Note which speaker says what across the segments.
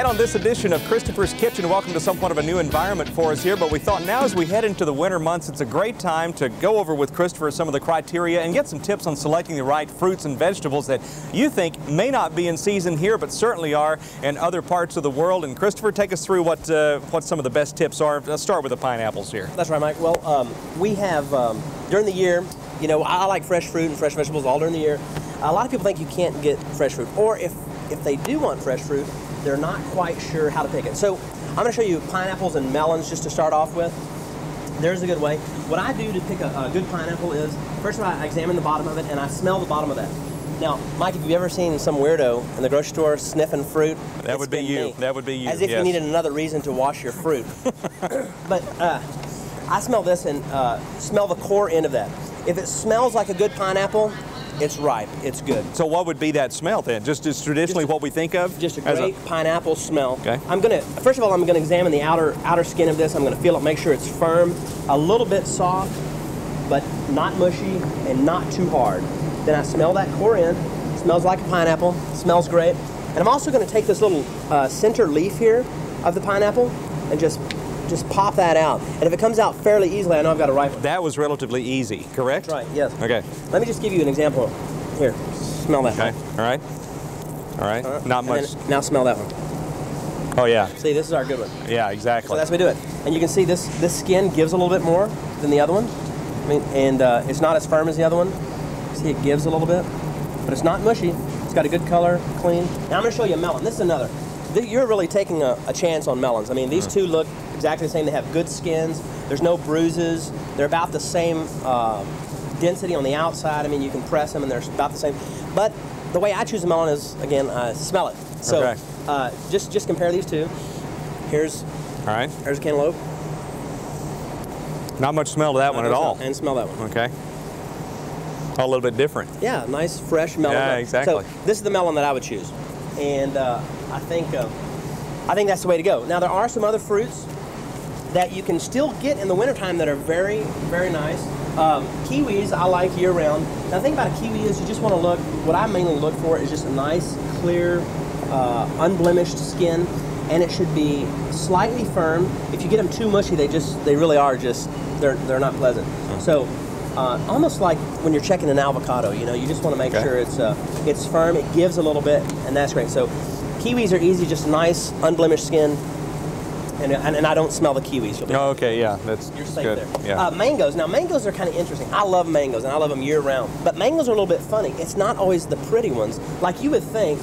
Speaker 1: And on this edition of Christopher's Kitchen, welcome to somewhat of a new environment for us here, but we thought now as we head into the winter months, it's a great time to go over with Christopher some of the criteria and get some tips on selecting the right fruits and vegetables that you think may not be in season here, but certainly are in other parts of the world. And Christopher, take us through what some of the best tips are. Let's start with the pineapples here.
Speaker 2: That's right, Mike. Well, we have, during the year, you know, I like fresh fruit and fresh vegetables all during the year. A lot of people think you can't get fresh fruit, or if they do want fresh fruit, they're not quite sure how to pick it. So I'm going to show you pineapples and melons just to start off with. There's a good way. What I do to pick a good pineapple is, first of all, I examine the bottom of it and I smell the bottom of that. Now, Mike, if you've ever seen some weirdo in the grocery store sniffing fruit,
Speaker 1: that would be you. That would be you.
Speaker 2: As if you needed another reason to wash your fruit. But I smell this and smell the core end of that. If it smells like a good pineapple, it's ripe. It's good.
Speaker 1: So what would be that smell then? Just traditionally what we think of?
Speaker 2: Just a great pineapple smell.
Speaker 1: Okay.
Speaker 2: First of all, I'm gonna examine the outer skin of this. I'm gonna feel it, make sure it's firm, a little bit soft, but not mushy and not too hard. Then I smell that core end. It smells like a pineapple. It smells great. And I'm also gonna take this little center leaf here of the pineapple and just pop that out. And if it comes out fairly easily, I know I've got a ripe one.
Speaker 1: That was relatively easy, correct?
Speaker 2: That's right, yes.
Speaker 1: Okay.
Speaker 2: Let me just give you an example. Here, smell that
Speaker 1: one.
Speaker 2: one.
Speaker 1: All right. All right. Not much.
Speaker 2: Now smell that one.
Speaker 1: Oh, yeah.
Speaker 2: See, this is our good one.
Speaker 1: Yeah, exactly.
Speaker 2: So that's how we do it. And you can see this skin gives a little bit more than the other one. I mean, and it's not as firm as the other one. See, it gives a little bit, but it's not mushy. It's got a good color, clean. Now I'm going to show you a melon. This is another. You're really taking a chance on melons. I mean, these two look exactly the same. They have good skins. There's no bruises. They're about the same density on the outside. I mean, you can press them and they're about the same. But the way I choose a melon is, again, smell it. So just compare these two. Here's a cantaloupe.
Speaker 1: Not much smell to that one at all.
Speaker 2: And smell that one.
Speaker 1: Okay. A little bit different.
Speaker 2: Yeah, nice fresh melon.
Speaker 1: Yeah, exactly.
Speaker 2: So this is the melon that I would choose. And I think that's the way to go. Now, there are some other fruits that you can still get in the wintertime that are very, very nice. Kiwis I like year-round. Now, the thing about a kiwi is you just want to look, what I mainly look for is just a nice, clear, unblemished skin, and it should be slightly firm. If you get them too mushy, they really are just, they're not pleasant. So, almost like when you're checking an avocado, you know, you just want to make sure it's firm, it gives a little bit, and that's great. So kiwis are easy, just nice, unblemished skin, and I don't smell the kiwis.
Speaker 1: Oh, okay, yeah, you're
Speaker 2: safe
Speaker 1: good.
Speaker 2: There.
Speaker 1: Yeah.
Speaker 2: Mangoes. Now, mangoes are kind of interesting. I love mangoes, and I love them year-round. But mangoes are a little bit funny. It's not always the pretty ones. Like you would think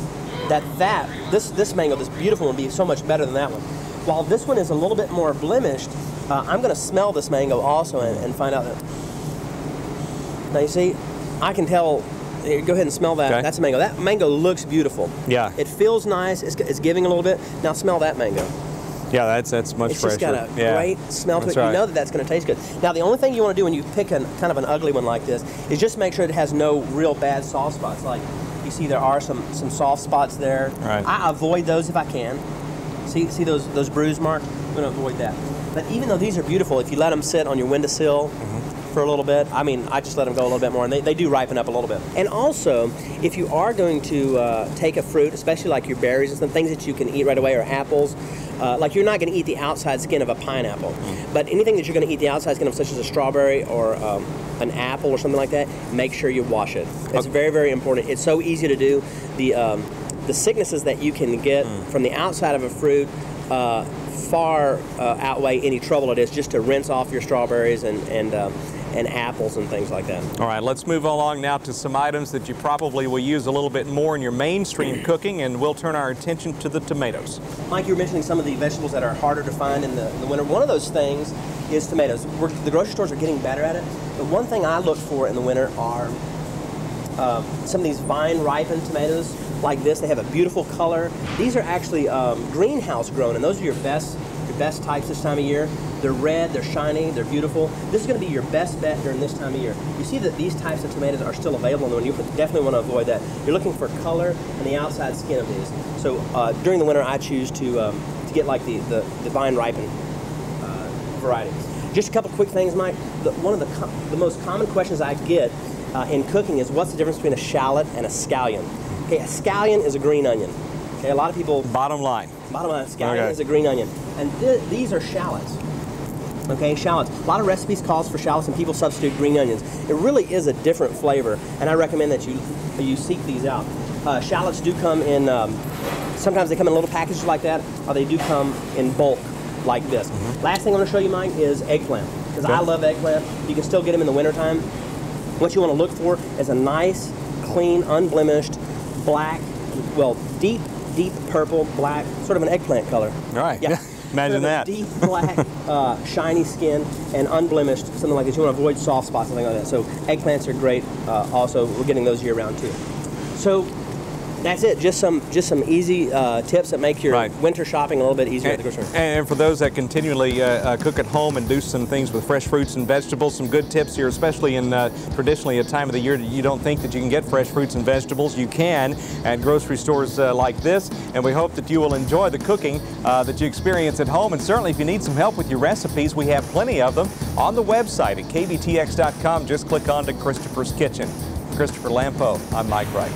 Speaker 2: this mango, this beautiful one, would be so much better than that one. While this one is a little bit more blemished, I'm going to smell this mango also and find out that. Now you see, I can tell. Go ahead and smell that. Okay. That's a mango. That mango looks beautiful.
Speaker 1: Yeah.
Speaker 2: It feels nice. It's giving a little bit. Now smell that mango.
Speaker 1: Yeah, that's much fresher.
Speaker 2: It's just got a great smell to it.
Speaker 1: Right.
Speaker 2: You know that's going to taste good. Now the only thing you want to do when you pick kind of an ugly one like this is just make sure it has no real bad soft spots. Like you see, there are some soft spots there.
Speaker 1: Right.
Speaker 2: I avoid those if I can. See those bruise marks? I'm going to avoid that. But even though these are beautiful, if you let them sit on your windowsill for a little bit, I mean, I just let them go a little bit more, and they do ripen up a little bit. And also, if you are going to take a fruit, especially like your berries and some things that you can eat right away, or apples, like you're not going to eat the outside skin of a pineapple, but anything that you're going to eat the outside skin of, such as a strawberry or an apple or something like that, make sure you wash it. It's very, very important. It's so easy to do. The sicknesses that you can get from the outside of a fruit far outweigh any trouble it is just to rinse off your strawberries and apples and things like that.
Speaker 1: All right, let's move along now to some items that you probably will use a little bit more in your mainstream cooking, and we'll turn our attention to the tomatoes.
Speaker 2: Mike, you were mentioning some of the vegetables that are harder to find in the winter. One of those things is tomatoes. The grocery stores are getting better at it, but one thing I look for in the winter are some of these vine-ripened tomatoes like this. They have a beautiful color. These are actually greenhouse grown, and those are your best types this time of year. They're red, they're shiny, they're beautiful. This is going to be your best bet during this time of year. You see that these types of tomatoes are still available, and you definitely want to avoid that. You're looking for color and the outside skin of these. So during the winter, I choose to get like the vine ripened variety. Just a couple quick things, Mike. One of the most common questions I get in cooking is what's the difference between a shallot and a scallion? Okay, a scallion is a green onion. Okay, a lot of people,
Speaker 1: Bottom line.
Speaker 2: scallion
Speaker 1: Okay.
Speaker 2: is a green onion. And these are shallots. Okay, shallots. A lot of recipes calls for shallots and people substitute green onions. It really is a different flavor, and I recommend that you seek these out. Shallots do come in, sometimes they come in little packages like that, or they do come in bulk like this. Last thing I'm gonna show you, Mike, is eggplant. Because I love eggplant. You can still get them in the wintertime. What you wanna look for is a nice, clean, unblemished, black, well, deep purple, black, sort of an eggplant color.
Speaker 1: All right.
Speaker 2: Yeah.
Speaker 1: Imagine
Speaker 2: Sort of a
Speaker 1: that.
Speaker 2: deep black, shiny skin, and unblemished, something like this. You want to avoid soft spots, something like that. So eggplants are great. Also, we're getting those year round too. So that's it. Just some easy tips that make your winter shopping a little bit easier at the grocery store.
Speaker 1: And for those that continually cook at home and do some things with fresh fruits and vegetables, some good tips here, especially in traditionally a time of the year that you don't think that you can get fresh fruits and vegetables. You can at grocery stores like this, and we hope that you will enjoy the cooking that you experience at home. And certainly if you need some help with your recipes, we have plenty of them on the website at kbtx.com. Just click on to Christopher's Kitchen. Christopher Lampo, I'm Mike Wright.